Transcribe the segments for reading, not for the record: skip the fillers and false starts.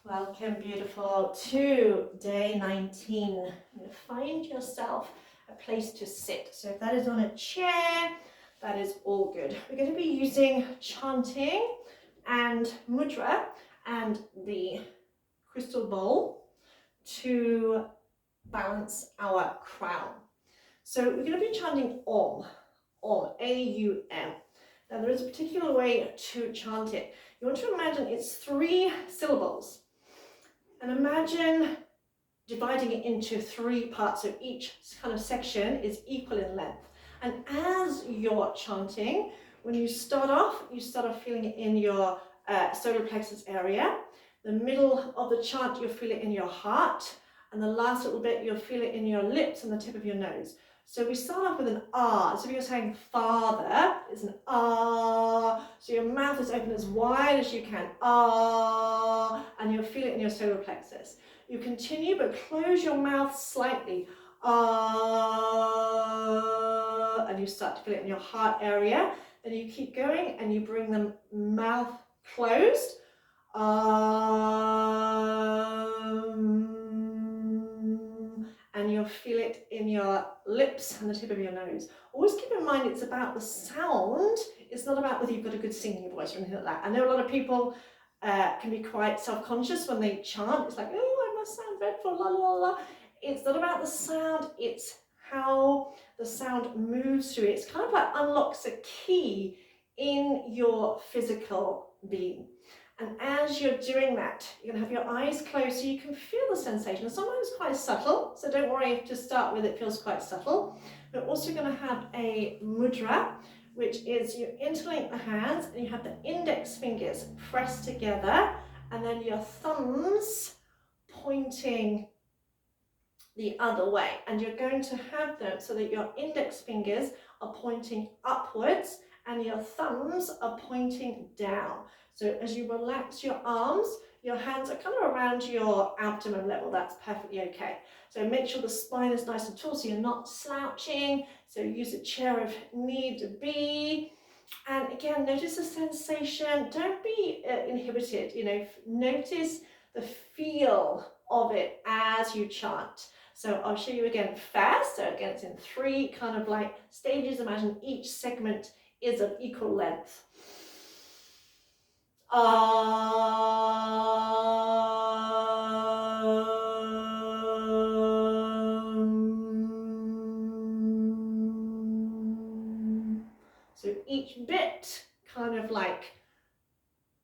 Welcome, beautiful, to day 19. Find yourself a place to sit. So if that is on a chair, that is all good. We're going to be using chanting and mudra and the crystal bowl to balance our crown. So we're going to be chanting Om, A-U-M. Now there is a particular way to chant it. You want to imagine it's 3 syllables. And imagine dividing it into 3 parts, so each kind of section is equal in length. And as you're chanting, when you start off feeling it in your solar plexus area. The middle of the chant, you'll feel it in your heart. And the last little bit, you'll feel it in your lips and the tip of your nose. So we start off with an ah. So if you're saying father, it's an ah. So your mouth is open as wide as you can. Ah. And you'll feel it in your solar plexus. You continue, but close your mouth slightly. Ah. And you start to feel it in your heart area. Then you keep going and you bring the mouth closed. And you'll feel it in your lips and the tip of your nose. Always keep in mind it's about the sound. It's not about whether you've got a good singing voice or anything like that. I know a lot of people can be quite self-conscious when they chant. It's like, oh, I must sound dreadful, la la la. It's not about the sound, it's how the sound moves through it. It's kind of like unlocks a key in your physical being. And as you're doing that, you're going to have your eyes closed so you can feel the sensation. Sometimes it's quite subtle, so don't worry if to start with it feels quite subtle. We're also going to have a mudra, which is you interlink the hands and you have the index fingers pressed together and then your thumbs pointing the other way. And you're going to have them so that your index fingers are pointing upwards and your thumbs are pointing down. So as you relax your arms, your hands are kind of around your abdomen level. That's perfectly okay. So make sure the spine is nice and tall so you're not slouching. So use a chair if need be. And again, notice the sensation. Don't be inhibited. Notice the feel of it as you chant. So I'll show you again fast. So again, it's in 3 kind of like stages. Imagine each segment is of equal length. So each bit kind of like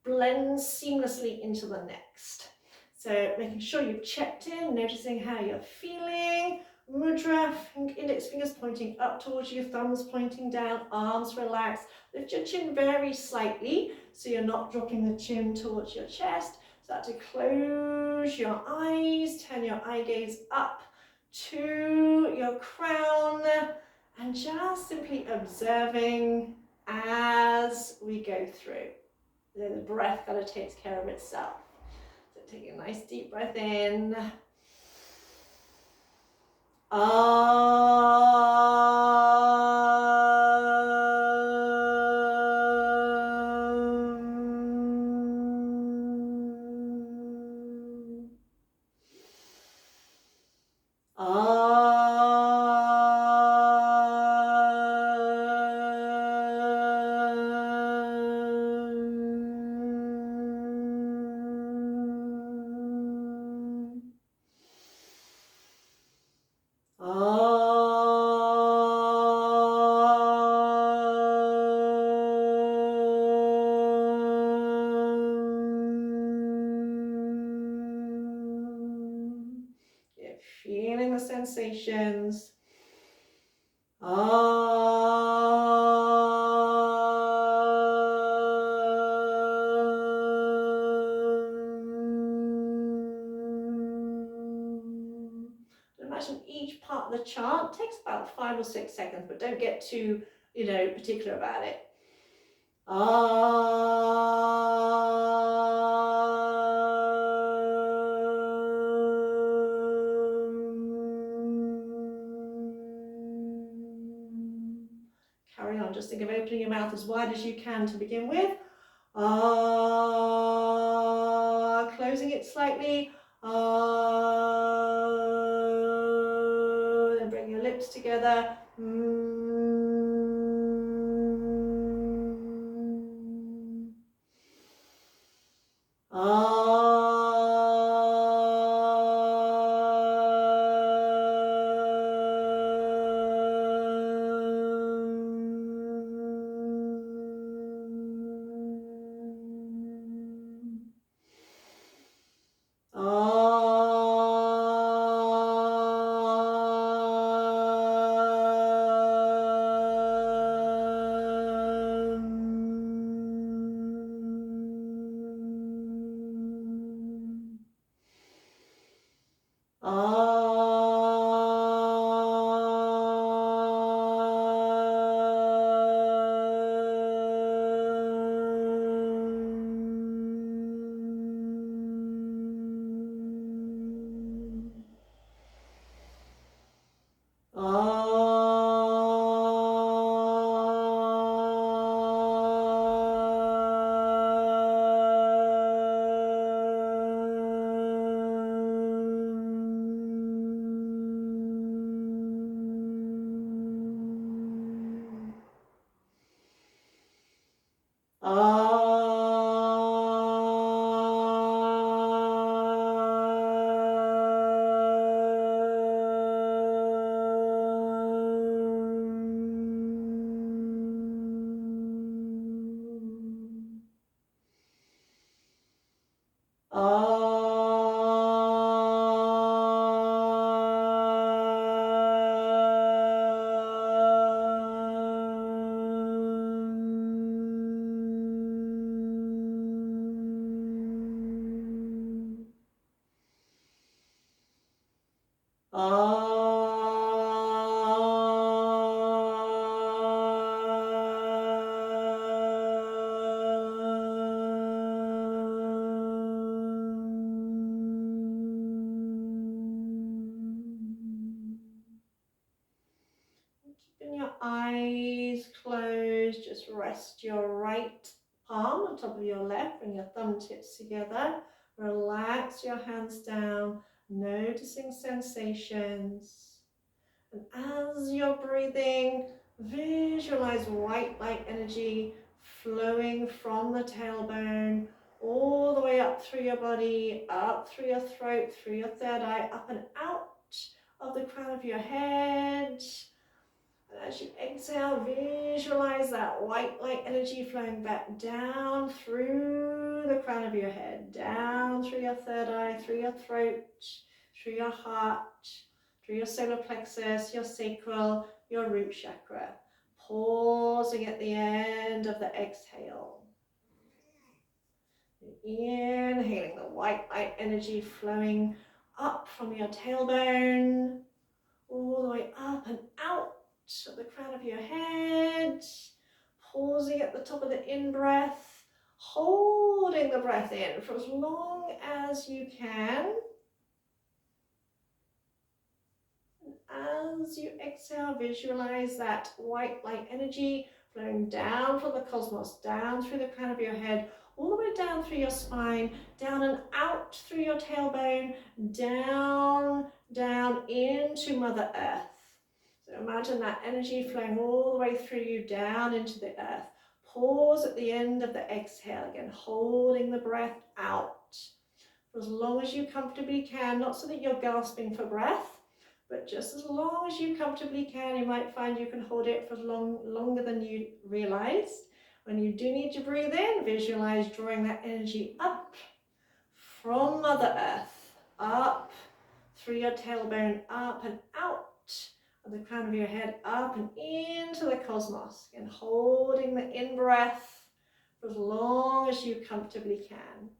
blends seamlessly into the next. So making sure you've checked in, noticing how you're feeling. Mudra, index fingers pointing up towards you, thumbs pointing down, arms relaxed. Lift your chin very slightly so you're not dropping the chin towards your chest. Start to close your eyes, turn your eye gaze up to your crown and just simply observing as we go through. The breath kind of takes care of itself. So take a nice deep breath in. Feeling the sensations. Imagine each part of the chant takes about 5 or 6 seconds, but don't get too, particular about it. Carry on, just think of opening your mouth as wide as you can to begin with. Close closing it slightly. Then bring your lips together. Keeping your eyes closed, just rest your right palm on top of your left, bring your thumb tips together, relax your hands down, noticing sensations. And as you're breathing, visualize white light energy flowing from the tailbone all the way up through your body, up through your throat, through your third eye, up and out of the crown of your head. And as you exhale, visualize that white light energy flowing back down through the crown of your head, down through your third eye, through your throat, through your heart, through your solar plexus, your sacral, your root chakra. Pausing at the end of the exhale. Inhaling the white light energy flowing up from your tailbone, all the way up and out of the crown of your head. Pausing at the top of the in-breath, holding the breath in for as long as you can. As you exhale, visualize that white light energy flowing down from the cosmos, down through the crown of your head, all the way down through your spine, down and out through your tailbone, down, down into Mother Earth. So imagine that energy flowing all the way through you, down into the earth. Pause at the end of the exhale again, holding the breath out for as long as you comfortably can, not so that you're gasping for breath, but just as long as you comfortably can. You might find you can hold it for longer than you realize. When you do need to breathe in, visualize drawing that energy up from Mother Earth, up through your tailbone, up and out of the crown of your head, up and into the cosmos, and holding the in-breath for as long as you comfortably can.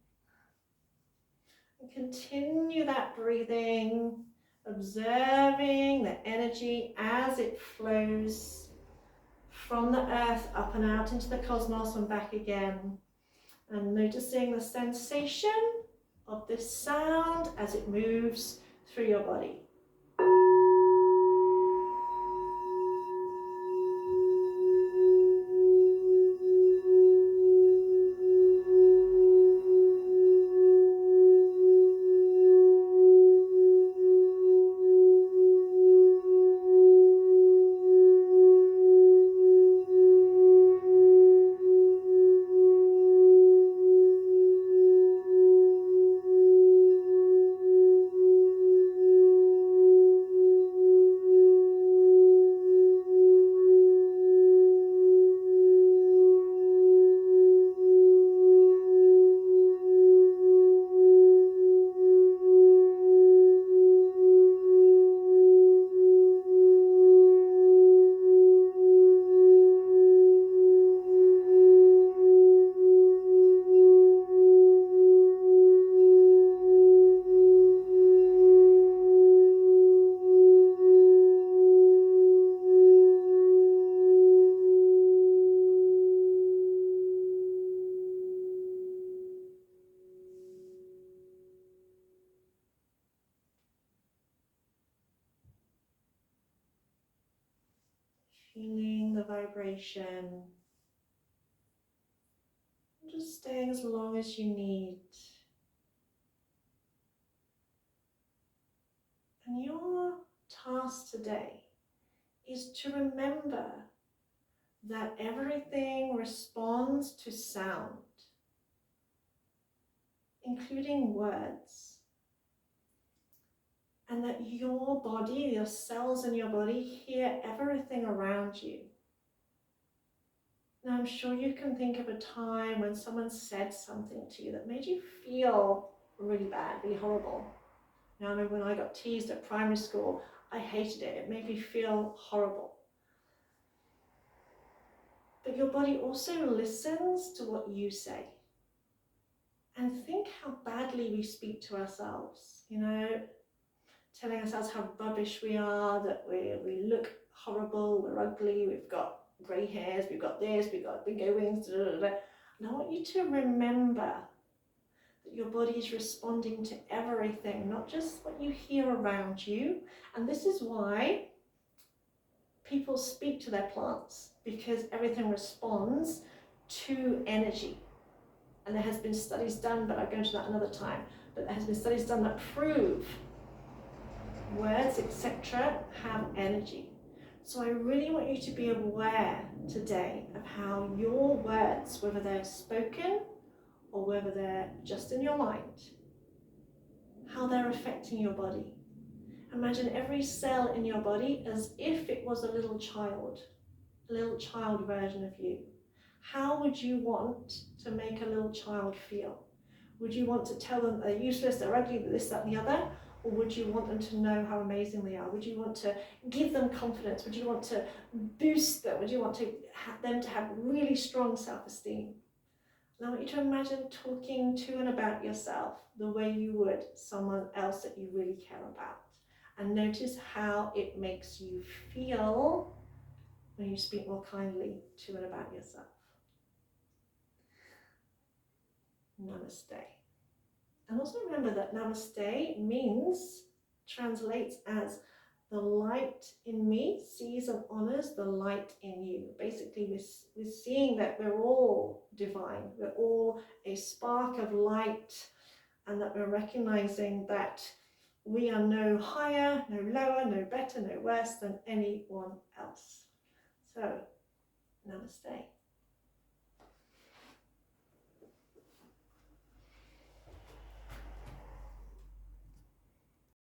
And continue that breathing, observing the energy as it flows from the earth up and out into the cosmos and back again, and noticing the sensation of this sound as it moves through your body. feeling the vibration, and just staying as long as you need. And your task today is to remember that everything responds to sound, including words, and that your body, your cells in your body, hear everything around you. Now, I'm sure you can think of a time when someone said something to you that made you feel really bad, really horrible. Now, I remember when I got teased at primary school, I hated it. It made me feel horrible. But your body also listens to what you say. And think how badly we speak to ourselves, you know, telling ourselves how rubbish we are, that we look horrible, we're ugly, we've got grey hairs, we've got this, we've got big wings, da, da, da. And I want you to remember that your body is responding to everything, not just what you hear around you. And this is why people speak to their plants, because everything responds to energy. And there has been studies done, but I'll go into that another time, but there has been studies done that prove words, etc., have energy. So I really want you to be aware today of how your words, whether they're spoken or whether they're just in your mind, how they're affecting your body. Imagine every cell in your body as if it was a little child version of you. How would you want to make a little child feel? Would you want to tell them they're useless, they're ugly, this, that, and the other? Or would you want them to know how amazing they are? Would you want to give them confidence? Would you want to boost them? Would you want to have them to have really strong self-esteem? And I want you to imagine talking to and about yourself the way you would someone else that you really care about. And notice how it makes you feel when you speak more kindly to and about yourself. Namaste. And also remember that namaste translates as the light in me sees and honors the light in you. Basically, we're seeing that we're all divine. We're all a spark of light, and that we're recognizing that we are no higher, no lower, no better, no worse than anyone else. So, namaste.